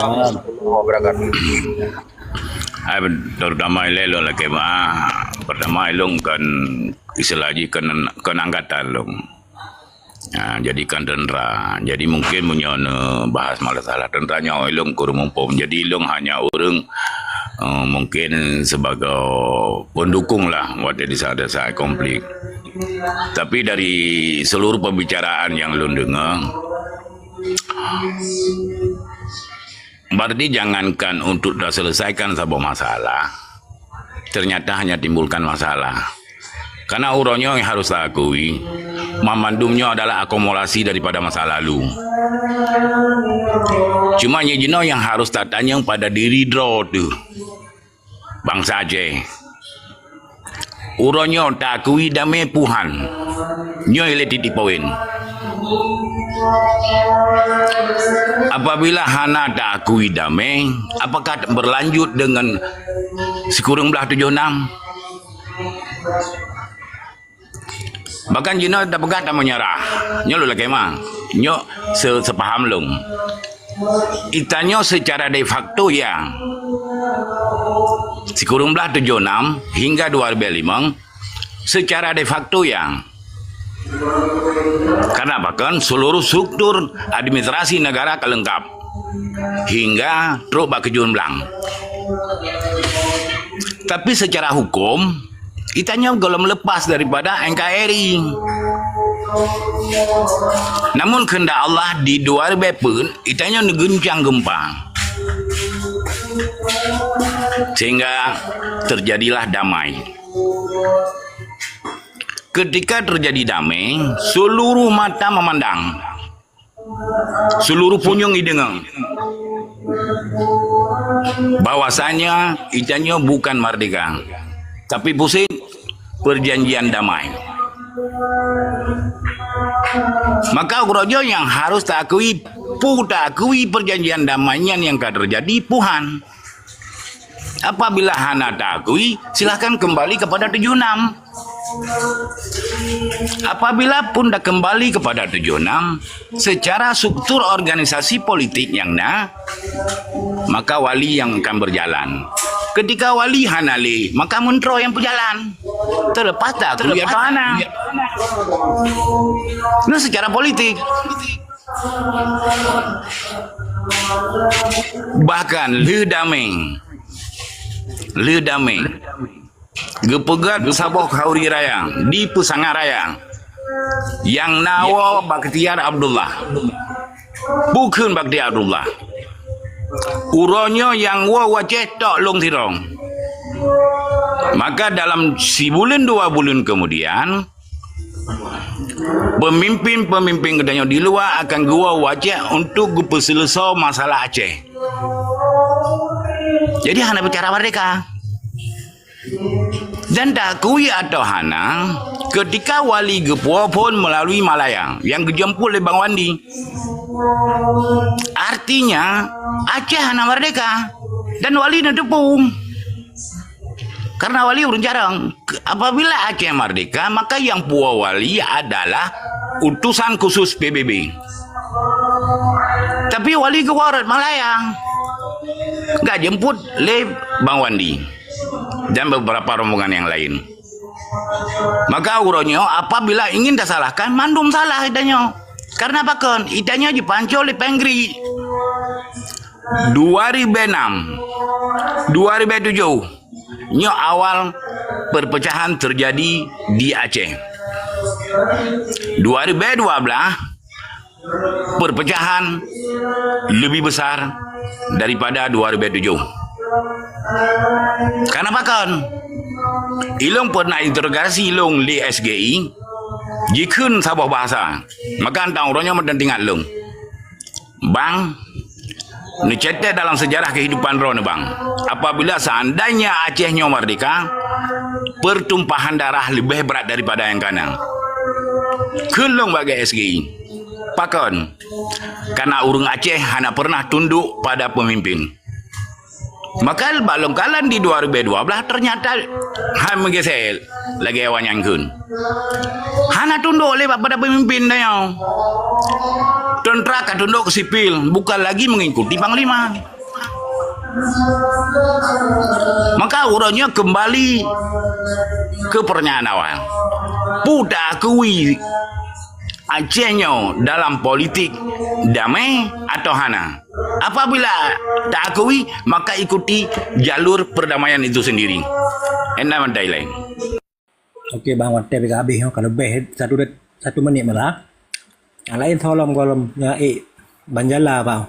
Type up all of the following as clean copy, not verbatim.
Wabarakatuh. Ay terutama lelo la ke pertama ilong kan istilahnya kan angkatan long. Jadi kan tentara. Jadi mungkin punya bahas masalah tentaranya ilong kurang mumpung. Jadi ilong hanya orang mungkin sebagai pendukung lah waktu di saat konflik. Tapi dari seluruh pembicaraan yang lu dengar, berarti jangankan untuk dah selesaikan sebuah masalah, ternyata hanya timbulkan masalah. Karena uronyo yang harus akui, memandumnya adalah akumulasi daripada masa lalu. Cuma nyejino yang harus tatanya pada diri draw tu, bangsa Aceh. Uronyo tak akui damai Tuhan, nyo ile titik poin. Apabila hana tak akui damai, apakah berlanjut dengan sekurang belah 76? Bahkan jino tak pegat tak menyerah. Nyo lu lagi mah. Nyo sepaham long. Itanyo secara de facto yang sekurang belah 76 hingga 2005 secara de facto yang karena bahkan seluruh struktur administrasi negara kelengkap hingga truk bak kejun belang. Tapi secara hukum itanya belum lepas daripada NKRI. Namun kehendak Allah di 2000 pun itanya neguncang gempa. Sehingga terjadilah damai. Ketika terjadi damai, seluruh mata memandang, seluruh punyung idengang, bahwasanya itanya bukan merdeka, tapi pusing perjanjian damai. Maka urojo yang harus tak akui perjanjian damainya yang akan terjadi Tuhan. Apabila hana tak akui, silahkan kembali kepada 76. Apabila pun dah kembali kepada 76 secara struktur organisasi politik yang maka wali yang akan berjalan. Ketika wali hanali, maka mentro yang berjalan. Terlepas tak akui atau hana. Nah, secara politik. Bahkan le damai gepegat sabok hauri raya di Pusanga Raya yang nawa Bakhtiar Abdullah bukan Bakhtiar Abdullah uronyo yang wajah tok long tirong. Maka dalam sebulan 2 bulan kemudian pemimpin kedanya di luar akan gua wajah untuk selesai masalah Aceh. Jadi hana bicara merdeka. Dan tak akui atau hana ketika wali Gepua pun melalui Malayang yang dijemput oleh Bang Wandi. Artinya Aceh hana merdeka dan wali nak tepung. Karena wali urun jarang. Apabila Aceh merdeka, maka yang puas wali adalah utusan khusus PBB. Tapi wali ke Warat Malayang gak jemput oleh Bang Wandi dan beberapa rombongan yang lain. Maka uronyo apabila ingin disalahkan, mandum salah itanyo. Karena apa kan? Itanyo dipancol oleh Penggri. 2006, 2007, nyo awal perpecahan terjadi di Aceh. 2012 perpecahan lebih besar daripada 2007. Karena bahkan ilong pernah interogasi ilong di SGI jikun sabah bahasa maka antang orangnya mendentingat ilong bang necetek dalam sejarah kehidupan roh bang, apabila seandainya Acehnya merdeka pertumpahan darah lebih berat daripada yang kanan kelong bagi SGI pakon karena urung Aceh hanya pernah tunduk pada pemimpin. Maka balongkalan di 2012 ternyata han menggesel lagi awan yang kun. Hana tunduk oleh pada pemimpin dia. Tentera akan tunduk ke sipil, bukan lagi mengikuti panglima. Maka urangnya kembali ke pertanyaan awal. Pudah akui Acehnya dalam politik damai atau hana? Apabila tak akui, maka ikuti jalur perdamaian itu sendiri. Enda mandai lain. Okey bang, waktu kita habis kalau lebih 1 minit malah. Yang lain tolong kolom ya Banjala bang.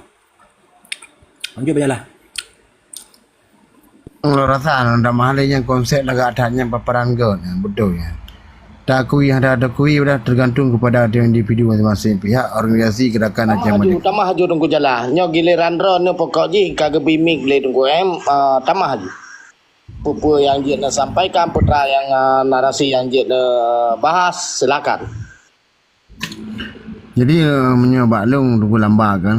Lanjut Banjala. Lo rasa anda mahalnya konsep agak adanya paparan kau, betul ya. Tak akui ada akui sudah tergantung kepada individu masing-masing pihak organisasi gerakan macam mana. Tamah haju tunggu jalan. Nyo giliran ron nyo pokok ji kagak bimik le tunggu tamah haju. Pupu yang jit sampaikan, putra yang narasi yang jit bahas, silakan. Jadi menyoba long tunggu lambat kan.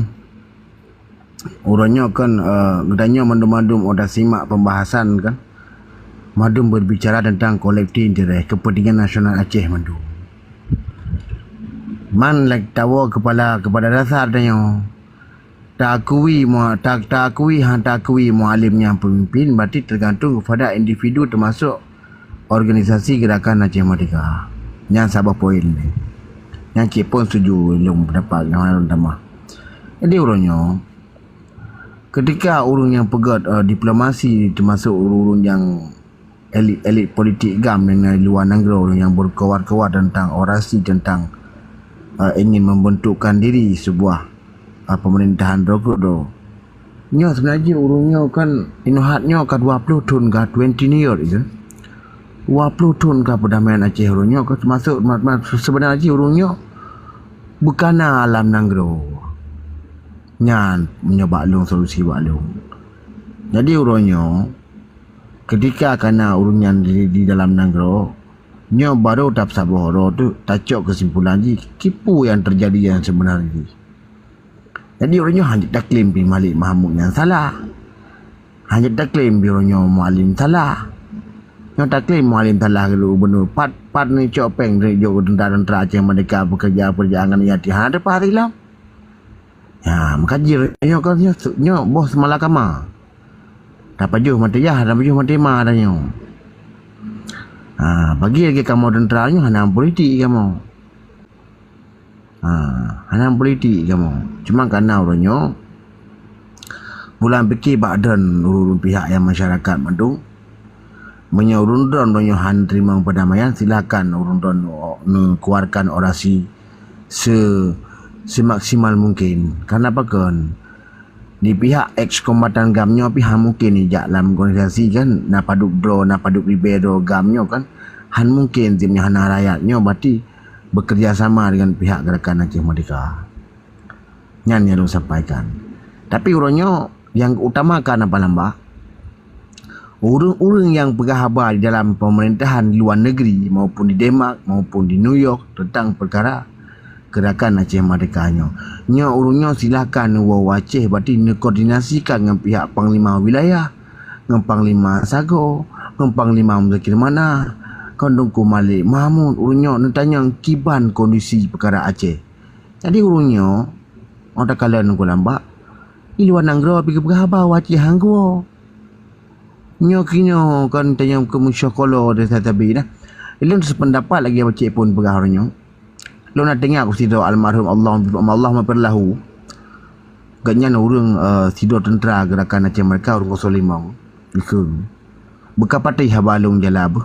Urangnya kan gedanya mandum-mandum udah simak pembahasan kan. Madum berbicara tentang kolektif interest kepentingan nasional Aceh Madum. Man like tahu kepada dasar tanya tak akui mualimnya pemimpin, berarti tergantung kepada individu termasuk organisasi gerakan Aceh Merdeka. Yang sabah poin ni. Yang cik pun setuju belum pendapat yang utama. Jadi urangnya ketika urung yang pegat diplomasi termasuk urung yang elit politik GAM dengan luar negara yang berkawar-kawar tentang orasi tentang ingin membentukkan diri sebuah pemerintahan rokok do. Nya sebenarnya urungnya kan inuhatnya ke 20 tahun ke 20 year itu. 20 tahun ke perdamaian Aceh urungnya ke termasuk sebenarnya urungnya bukan alam negara. Nya menyoba long solusi baklong. Jadi urungnya ketika kena urungan di dalam negara, nyo baru tak sabah tu tacok kesimpulan ji kipu yang terjadi yang sebenarnya. Jadi orangnya hanya tak klaim pi Malik Mahmud yang salah. Hanya tak klaim orangnya mualim salah. Nyo tak klaim mualim salah kalau benar pat ni copeng dari jo tentara Aceh Merdeka bekerja perjalanan yang ada pahari lah. Ya, makaji nyo kan nyo bos Malakama. Dapat juh mati yah, dapat juh mati mah adanya. Bagi lagi kamu tenteranya hanam politik kamu. Hanam politik kamu. Cuma karena orangnya bulan fikir badan urun pihak yang masyarakat Madung menyurun don orangnya han terima perdamaian, silakan urun don keluarkan orasi semaksimal mungkin. Karena apa kan? Di pihak ex-kombatan GAMNyo pihak mungkin ni dalam organisasi kan napaduk libero GAMNyo kan han mungkin timnya hana rakyatnyo berarti bekerja sama dengan pihak gerakan Aceh Merdeka. Yang yang sampaikan. Tapi urangnya yang utamakan apa lambak? Urang yang berkhabar di dalam pemerintahan di luar negeri maupun di Denmark maupun di New York tentang perkara gerakan Aceh Merdekanya. Nya urungnya silakan wawa Aceh berarti koordinasikan dengan pihak Panglima Wilayah, dengan Panglima Sago, dengan Panglima Muzakir Mana, Kondungku Malik Mahmud. Urungnya tanya kiban kondisi perkara Aceh. Jadi urungnya orang kalian nunggu lambat. Di luar negara pergi berkhabar Aceh hanggo. Nya kini kan tanya ke musyakolo dan tetapi dah. Ilmu sependapat lagi Aceh pun berkhabarnya. Lo nak dengar aku sido almarhum Allah maafirlahu. Ganyan urang sido tentera gerakan Aceh Merdeka urang 05. Iku. Bekapatai habalung jalab.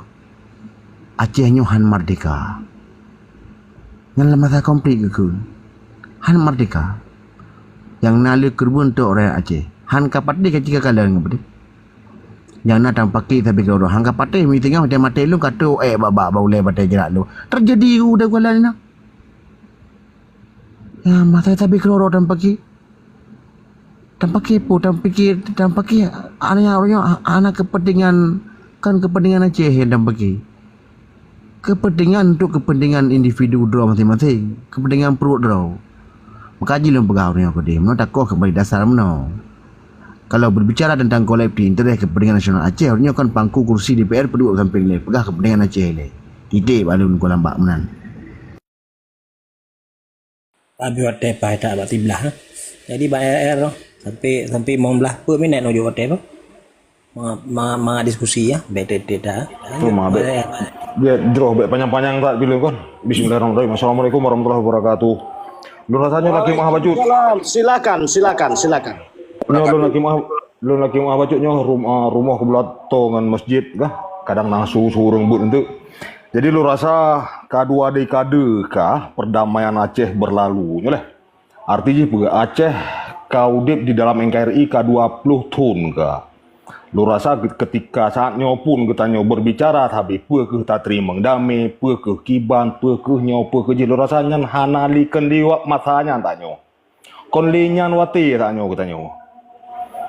Aceh nyo han merdeka. Ngan masa komplit ke. Han merdeka. Yang nali kerbun tu orang Aceh. Han kapatai ketika kalian ngapa. Yang nak tampaki tapi kalau han kapatai mi tengah macam mati lu kata babak baulai batai jerak lu. Terjadi udah gua lain nak. Ya, masa tapi keluar dan pagi anak kepentingan kan kepentingan Aceh dan pagi kepentingan untuk kepentingan individu draw masing-masing kepentingan perut draw makaji lu pegawai aku dia mana takut kembali dasar mana kalau berbicara tentang kolektif interest kepentingan nasional Aceh harusnya kan pangku kursi DPR penduduk sampai le pegah kepentingan Aceh le titik balun ko lambat menan. Abi hotel pai tak bak tiblah. Jadi bak air sampai mau belah pe minat no jo hotel. Ma diskusi ya, bete dah. Tu mah be. Dia jroh be panjang-panjang tak pilih kon. Bismillahirrahmanirrahim. Assalamualaikum warahmatullahi wabarakatuh. Lu rasanya laki mah bacut. Silakan, silakan. Nyo lu laki mah bacut nyo rumah kebelah tongan masjid kah? Kadang nasu surung but untuk. Jadi lu rasa kedua dekade kah perdamaian Aceh berlalu nyoleh. Artinya Aceh kau dip di dalam NKRI K20 tahun kah? Lu rasa ketika saatnya pun kita nyo berbicara tapi pe ke tak terima damai, pe ke kiban, pe ke nyo, pe ke je lu rasanya hanali kendiwak masanya tak nyo. Kon linyan wati tak nyo kita nyo.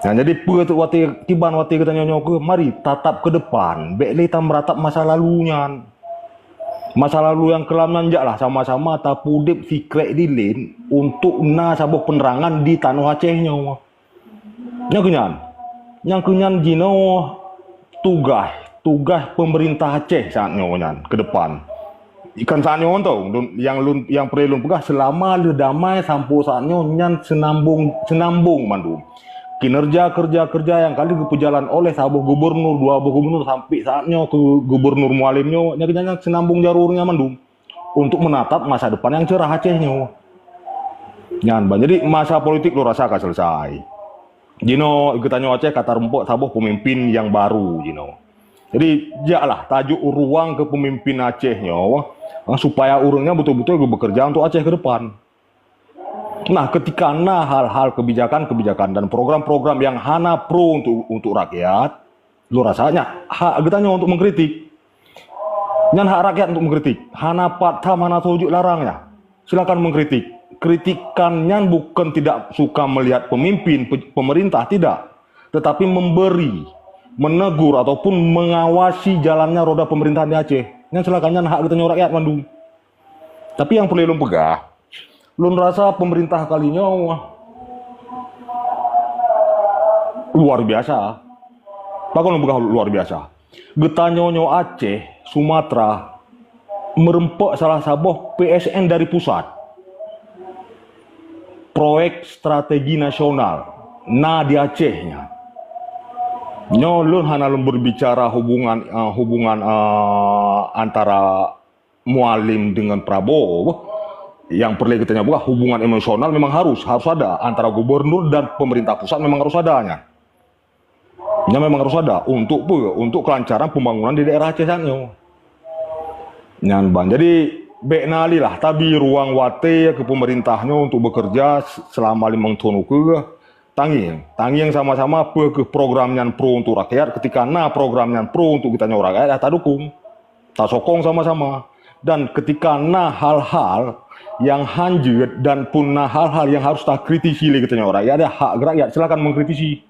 Nah, jadi pe tu wati kiban wati kita nyo ke mari tatap ke depan, bek kita meratap masa lalunya. Masa lalu yang kelam nanjak lah sama-sama tapu dip fikrek dilin untuk na sabuh penerangan di tanah Aceh nyo. Nya kenyan. Yang kenyan jino tugas pemerintah Aceh saat nyonya ke depan. Ikan saat nyon tau yang perlu pegah selama le damai sampo saat nyan senambung mandu. Kinerja kerja yang kali berjalan oleh sabuh gubernur, dua gubernur sampai saatnya ke gubernur mualimnya nya senambung jalurnya mandu untuk menatap masa depan yang cerah Aceh nyo. Nyan jadi masa politik lo rasa akan selesai. Jino ikutannya Aceh kata rempok sabuh pemimpin yang baru Jino. Jadi jaklah tajuk ruang ke pemimpin Aceh nyo supaya urungnya betul-betul bekerja untuk Aceh ke depan. Nah, ketika hal-hal kebijakan dan program-program yang hana pro untuk rakyat, lu rasanya hak ikutannya untuk mengkritik. Nyan hak rakyat untuk mengkritik. Hana patah mana tujuh larangnya. Silakan mengkritik. Kritikannya bukan tidak suka melihat pemimpin pemerintah tidak, tetapi memberi, menegur ataupun mengawasi jalannya roda pemerintahan di Aceh. Yang silakannya hak kita rakyat mandung. Tapi yang perlu lu pegah, lu rasa pemerintah kalinya luar biasa. Bahkan lu pegah luar biasa. Getanyonyo Aceh, Sumatera merempok salah sabuh PSN dari pusat. Proyek strategi nasional di Acehnya. Nyolun hana berbicara hubungan antara Mualim dengan Prabowo. Yang perlu kita buka hubungan emosional memang harus ada antara gubernur dan pemerintah pusat memang harus adanya. Memang harus ada untuk kelancaran pembangunan di daerah Aceh sana. Jadi beknali lah tapi ruang wate ke pemerintahnya untuk bekerja selama 5 tahun ke tangi sama-sama ke programnya pro untuk rakyat ketika programnya pro untuk kita rakyat tak dukung tak sokong sama-sama dan ketika hal-hal yang hanjut dan pun hal-hal yang harus tak kritisi kita rakyat ada hak rakyat silakan mengkritisi.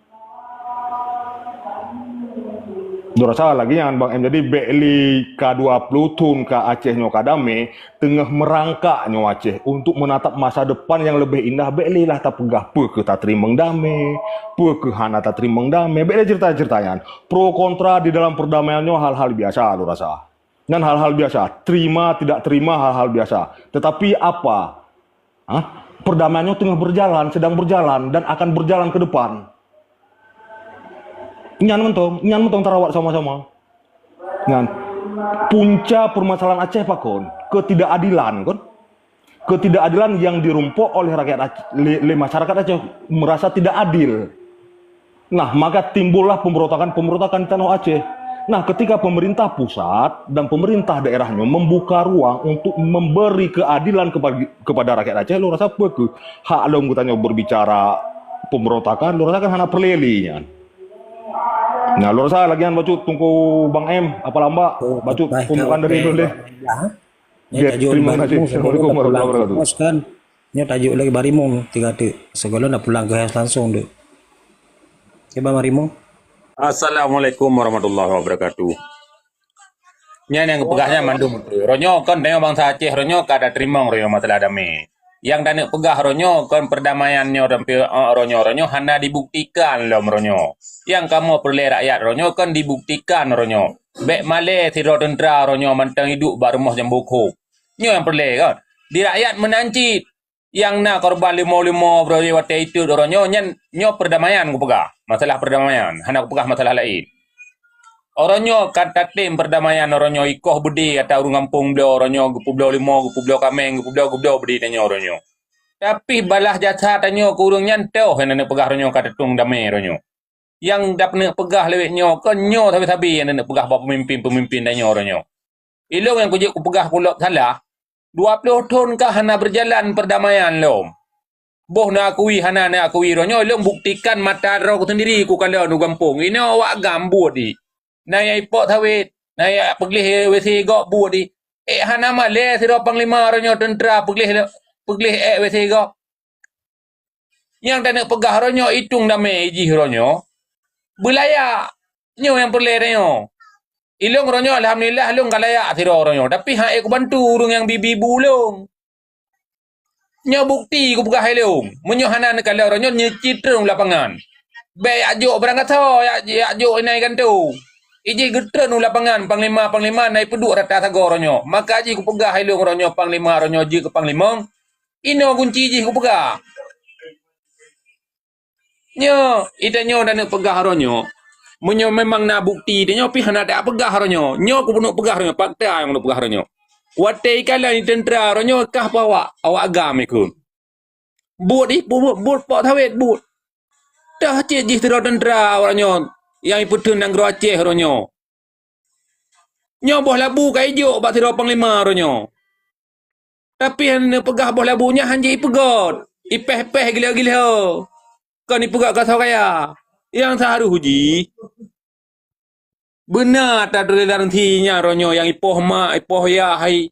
Dorasa lagi yang Bang M jadi beli K20 tun ke Aceh nyo kadame tengah merangkak nyo Aceh untuk menatap masa depan yang lebih indah beli lah tak pegah pe ke tak terima damai pe ke hana tak terima damai beli cerita-ceritanya pro kontra di dalam perdamaiannya hal-hal biasa lo rasa dan hal-hal biasa terima tidak terima hal-hal biasa tetapi apa perdamaiannya sedang berjalan dan akan berjalan ke depan. Nyan mentong tarawak sama-sama. Nyan punca permasalahan Aceh pakon ketidakadilan kon. Ketidakadilan yang dirumpuk oleh rakyat Aceh, masyarakat Aceh merasa tidak adil. Nah, maka timbullah pemberontakan di tanah Aceh. Nah, ketika pemerintah pusat dan pemerintah daerahnya membuka ruang untuk memberi keadilan kepada rakyat Aceh, lo rasa apa ke hak lo tanya berbicara pemberontakan, lo rasa kan hanya perlelinya. Nah, lu rasa lagian bacut tunggu Bang M apa lamba bacut pembukaan dari dulu deh. Ya, terima kasih. Assalamualaikum warahmatullahi wabarakatuh. Kan, ini tajuk lagi barimong tiga tu. Segala nak pulang ke langsung tu. Coba barimong. Assalamualaikum warahmatullahi wabarakatuh. Nya yang pegahnya mandum tu. Ronyo kan dengan bangsa Aceh ronyo kada terima ronyo masalah damai. Yang dan pegah ronyo kan perdamaiannya ronyo hanya dibuktikan lom ronyo. Yang kamu perlu rakyat ronyo kan dibuktikan ronyo. Bek male tiro tentera ronyo mantang hidup barumah jambukho. Nyo yang perlu kan. Di rakyat menanci Yang na korban limo proyek wate itu doronyo nyo perdamaian ku pegah. Masalah perdamaian, hana ku pegah masalah lain. Oronyo kata tim perdamaian oronyo ikoh budi atau urung kampung beliau oronyo gupu beliau limo, gupu beliau kameng, gupu beliau budi tanya oronyo. Tapi balah jasa tanyo kurung nyanteo hena pegah oronyo kata tung damai oronyo. Yang dapat pegah lewek nyo kan nyo tapi yang nak pegah bawa pemimpin tanyo oronyo. Ilong yang kujuk ku pegah kulok salah 20 tahun kah hana berjalan perdamaian lo. Boh na akui hana na akui ronyo lo buktikan mata ro ku sendiri ku kalau nu kampung. Ini awak gambu di. Na ya ipok thawit, na ya peglih WC gok bu di. Hana male siro panglima ronyo tentera peglih WC gok. Yang tak nak pegah ronyo itung damai iji ronyo. Belaya nyo yang perle ronyo. Ilong ronyo alhamdulillah long kalaya siro ronyo. Tapi hae ku bantu urung yang bibi bulung. Nyo bukti ku pegah ilong. Menyo hana nak kalau ronyo nyecitrung lapangan. Be ajuk berangkat so ya ajuk inai kan tu. Iji getren lapangan panglima naik peduk rata sago ronyo. Maka ji ku pegah ilong ronyo panglima ronyo ji ke panglima. Ino kunci ji ku pegah. Nyo ita nyo dan nak pegah ronyo. Menyo memang nak bukti dia nyo pi hana tak pegah ronyo. Nyo ku punuk pegah ronyo fakta yang nak pegah ronyo. Watai kala ni tentera ronyo kah bawa awak agam ikut. Buat pak thawet buat. Dah cik ji tera tentera ronyo yang iputun nang gro Aceh ronyo. Nyo boh labu ka ijuk bak tera panglima ronyo. Tapi hana pegah boh labunya hanji ipegot. Ipeh-peh gila-gila. Kan ipegot ka kaya. Yang saharu huji. Benar tak ada darantinya ronyo yang ipoh mak, ipoh ya hai.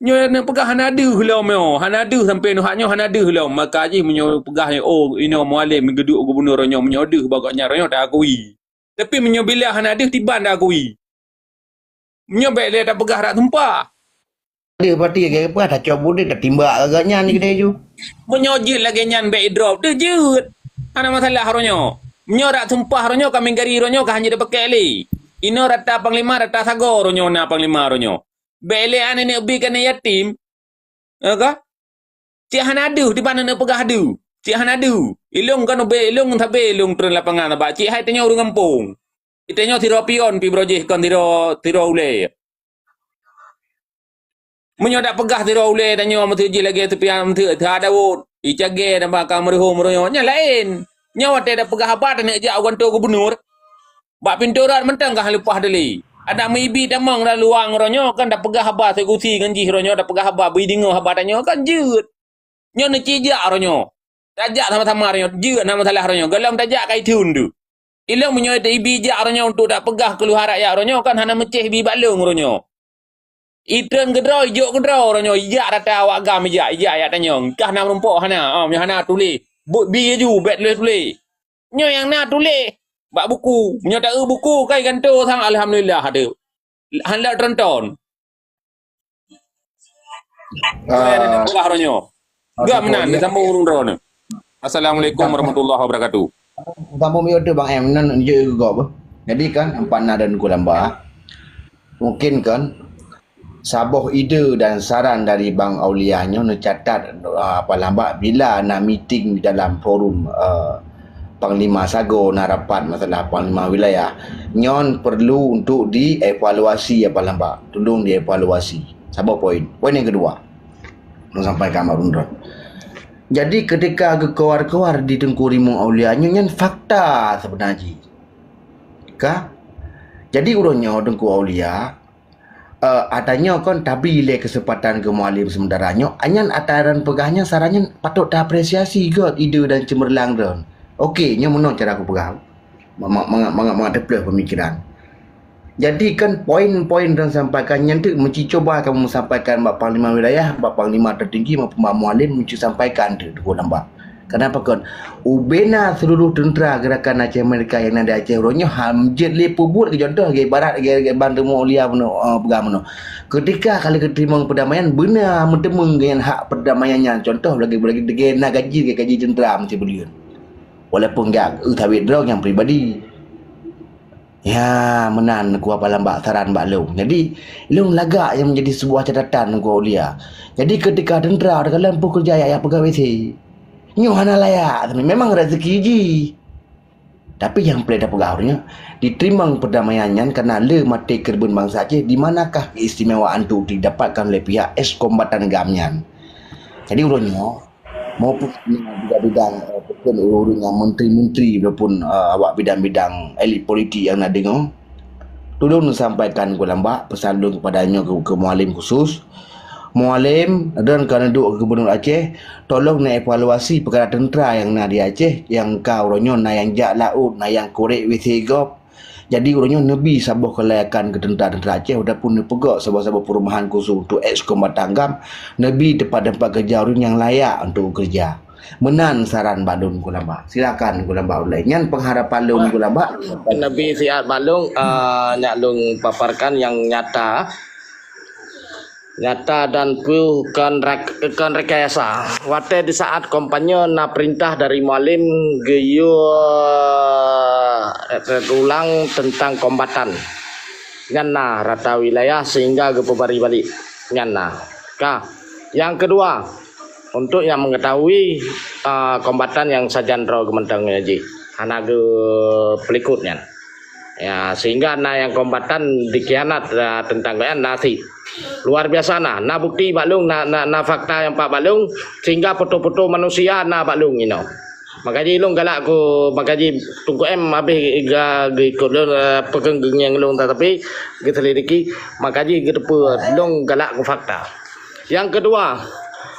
Nyo nak pegah hanadu hulau meo. Hanadu sampai nu haknyo hanadu hulau. Maka ji menyo pegah oh ino mualim geduk gubernur ronyo menyoduh bagaknya ronyo tak akui. Tapi menyo bila hanadu tiban tak akui. Menyo baik dia tak pegah tak tumpah. Dia parti ke apa tak coba dia tak timbak agaknya ni kedai tu. Menyojit lagi nyan baik drop. Dia jut. Ada masalah ronyo. Menyo rak tumpah ronyo kami gari ronyo kah hanya dia pakai li. Ino rata panglima rata sago ronyo na panglima ronyo. Bele ane ne ubi kan yatim. Ka? Cik hanadu di mana nak pegah adu. Cik hanadu. Ilung kan ubi ilung tabe ilung turun lapangan ba. Cik hai tanya urang kampung. Itanya tiro pion pi brojeh kan tiro ule. Menyo dak pegah tiro ule tanya mesti ji lagi tepi mesti ada wot. Icage dan bakal merihum ronyo nya lain. Nyawa dak pegah apa nak jak orang tu gubernur. Bak pinturat mentang kah lupah deli. Ada mibi tamang dah luang ronyo kan dak pegah haba segusi nganji ronyo dak pegah haba bidingo haba tanyo kan jeut. Nyo ne cijak ronyo. Tajak sama-sama ronyo jeut nama salah ronyo. Galam tajak kai tun tu. Ilong menyo ibi jak ronyo untuk dak pegah keluar rakyat ronyo kan hana meceh bi balung ronyo. Itren gedro ijuk gedro ronyo ijak rata awak gam ijak ya tanyo. Kah nak rumpok hana. Nyo hana tulis. Bi ju bet tulis. Nyo yang nak tulis. Bak buku. Menyo tak buku kai ganto sang alhamdulillah ada. Hendak teronton. Pegah ronyo. Gam nan disambung urung ron. Assalamualaikum warahmatullahi wabarakatuh. Kampung mi tu bang em nan je juga apa. Jadi kan empat dan kulamba. Mungkin kan sabuh ide dan saran dari Bang Aulia nyo nak catat apa lambat bila nak meeting di dalam forum Panglima Sago nak rapat masalah Panglima Wilayah nyon perlu untuk dievaluasi apa lambat tolong dievaluasi sabar poin yang kedua nak sampaikan Mak Rundron. Jadi ketika keluar-keluar di Tengku Rimau Aulia nyon fakta sebenarnya kah jadi urunnya Tengku Aulia adanya kan tapi le kesempatan ke mualim sementaranya anyan ataran pegahnya sarannya patut diapresiasi ke ide dan cemerlang ron. Okey, nya menang cara aku pegah. Mengadap pemikiran. Jadi kan poin-poin dan sampaikan yang tu mesti coba kamu sampaikan Pak Panglima Wilayah, Pak Panglima tertinggi maupun Pak Mualim mesti sampaikan tu nampak. Kenapa kan? Ubena seluruh tentera gerakan Aceh Merdeka yang ada Aceh Ronyo hamjit le pubut ke contoh ke barat ke Bandar Mulia pegang mano. Ketika kali keterima perdamaian benar mentemung dengan hak perdamaiannya contoh lagi nak gaji ke gaji tentera mesti beliau. Walaupun gak utawid draw yang pribadi. Ya, menan ku apa lambak saran Mbak Long. Jadi, Long lagak yang menjadi sebuah catatan ku Ulia. Jadi ketika tentera dekat lampu kerja ya pegawai si. Nyo hana layak, tapi memang rezeki ji. Tapi yang peleda pegawainya diterima perdamaiannya karena le mati kerbun bangsa Aceh di manakah keistimewaan itu didapatkan oleh pihak ex-kombatan gamnyan. Jadi urunnya maupun bidang-bidang urunnya menteri-menteri ataupun awak bidang-bidang elit politik yang nak dengar tolong sampaikan ke lambak pesan dulu kepadanya ke mualim khusus mualim dan kerana duduk ke Gubernur Aceh tolong nak evaluasi perkara tentera yang nak di Aceh yang kau ronyo nak yang jak laut nak yang korek WC gop jadi ronyo nebi sabah kelayakan ke tentera-tentera Aceh walaupun nepegak sabah-sabah perumahan khusus untuk ex-kombatan gam nebi tempat-tempat kerja orang yang layak untuk kerja menan saran Balung Kulamba silakan Kulamba ulai nyan pengharapan Lung Kulamba Nabi Siat Balung nyak lung paparkan yang nyata dan bukan rekayasa. Wate di saat kampanye na perintah dari mualim geyo ulang tentang kombatan. Nyana rata wilayah sehingga gepebari balik. Nyana. Yang kedua, untuk yang mengetahui kombatan yang sajandro gementang ngaji. Anak ge pelikutnya. Ya, sehingga yang kombatan dikhianat tentang nasi. Luar biasa na bukti Balung na fakta yang Pak Balung sehingga foto-foto manusia na Balung ini. Makaji long galak ko makaji tunggu habis ikut pegenggeng yang long tapi selidiki makaji gitu long galak ko fakta. Yang kedua,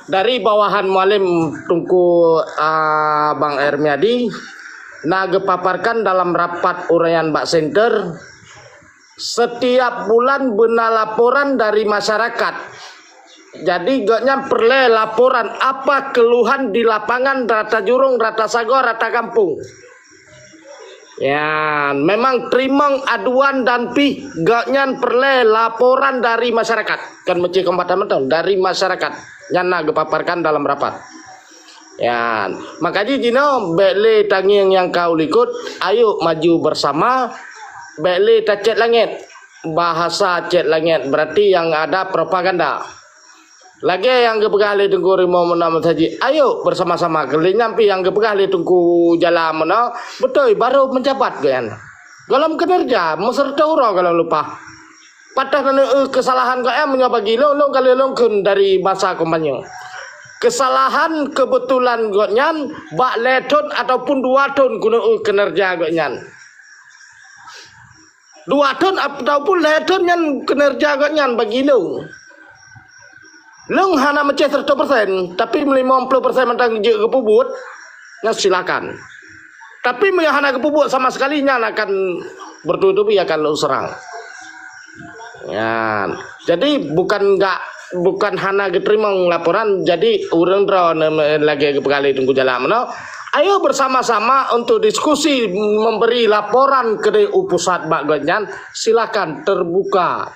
dari bawahan mualim tungku Bang Ermiadi na gepaparkan dalam rapat uraian Bak Center setiap bulan benar laporan dari masyarakat. Jadi gaknya perle laporan apa keluhan di lapangan rata jurung, rata sagor, rata kampung. Ya, memang terima aduan dan pi gaknya perle laporan dari masyarakat. Kan mesti kombatan dari masyarakat. Yang gepaparkan dalam rapat. Ya, makanya Jino bele tangiang yang kau likut, ayo maju bersama. Beli cet langit, bahasa cet langit berarti yang ada propaganda. Lagi yang kepegali tunggu rimau menama saji, ayo bersama-sama kali nyampi yang kepegali tunggu jalan mana, betul baru menjabat kan. Dalam kinerja, meserta uro kalau lupa. Patah kesalahan kau menyabagi lo kali longkun dari masa kampanye. Kesalahan kebetulan goknyan, bak leton ataupun 2 ton guna kinerja goknyan. 2 ton ataupun leton yang kinerja agaknya bagi Long. Long hana macam 100%, tapi 50% mentang je kepubut, yang silakan. Tapi yang hana kepubut sama sekali yang akan bertutupi akan Long serang. Ya, jadi bukan hana diterima laporan, jadi urang drone lagi kali tunggu jalan mana. Ayo bersama-sama untuk diskusi memberi laporan ke pusat Bak Ganyan. Silakan terbuka.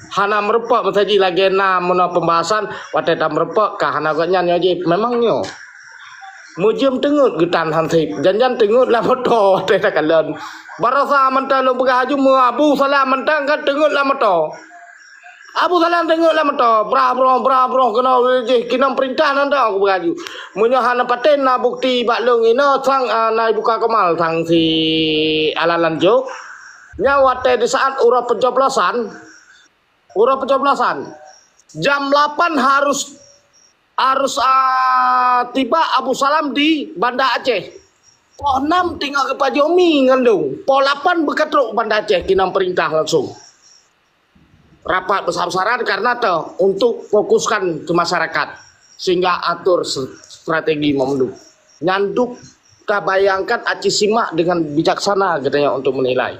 Hana merepok saja lagi mana pembahasan wateta merepok kah hana Ganyan aja memangnya. Mujem tengut getan hansip. Janjan tengut lah moto wateta kalian. Barasa mentang lu berhaju Abu Salam mentang kan tengut lah moto. Abu Salam tengok lah mata, bra kena kena perintah nanda aku beraju. Munyo hana paten na bukti Bak Long ino sang na buka kemal sang si Alalan Jo. Nyawate di saat urap pencoblosan jam 8 harus tiba Abu Salam di Banda Aceh. Po 6 tinggal ke Pajomi ngandung. Po 8 beketruk Banda Aceh kena perintah langsung. Rapat besar-besaran karena untuk fokuskan ke masyarakat sehingga atur strategi memenduk nyanduk kita bayangkan aci simak dengan bijaksana katanya untuk menilai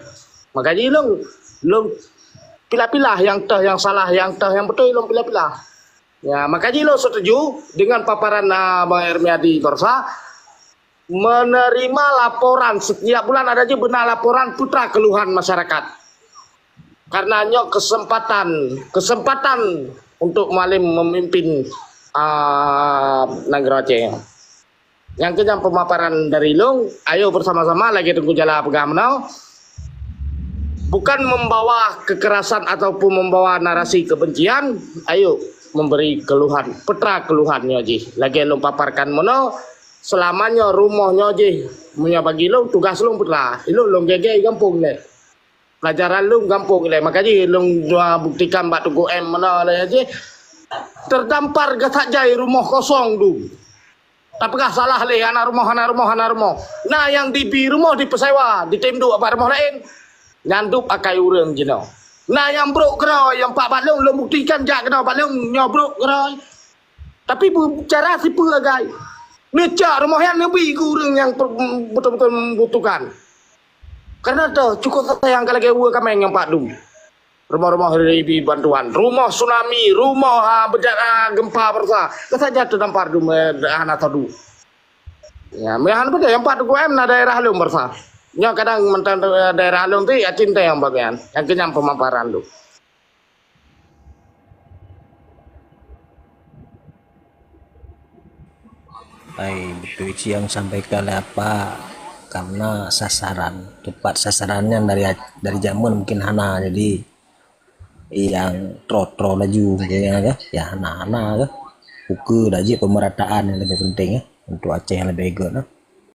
makanya long pilah-pilah yang salah yang betul long pilah-pilah ya makanya lo setuju dengan paparan Bang Ermiadi Torsa menerima laporan setiap bulan ada aja benar laporan putra keluhan masyarakat. Karena nyok kesempatan untuk mualim memimpin negara Aceh. Yang kenyang pemaparan dari Long, ayo bersama-sama lagi tunggu jalan pegang menau. bukan membawa kekerasan ataupun membawa narasi kebencian. Ayo memberi keluhan, petra keluhannya je. Lagi long paparkan mono selamanya rumahnya je. Punya bagi long tugas long petra. Ilo long gege gampung le. Pelajaran long gampung le. Makanya long buktikan bak tugu mana le je. Terdampar gasak jai rumah kosong du. Apakah salah le anak rumah. Nah yang di rumah dipesewa, ditenduk apa rumah lain. Nyandup akai urang jeno. Nah yang brok kena, yang Pak Balong lo buktikan jak kena Balong nyobrok kena. Tapi cara siapa agai. Necak rumah yang lebih urang yang betul-betul membutuhkan. Karena tu cukup sayang kalau gawe kami yang Pak Dum. Rumah-rumah ribi bantuan, rumah tsunami, rumah bencana gempa bersa. Kesaja terdampar dum anak tadu. Ya, mehan pada yang Pak Dukuem na daerah lum bersa. Nya kadang mentan daerah lum tu ya cinta yang bagian, yang kenyang pemaparan lu. Baik, itu yang sampaikan apa? Karena tepat sasarannya dari zaman mungkin hana, jadi yang tro laju ya hana ke buku lagi pemerataan yang lebih penting ya untuk Aceh yang lebih baik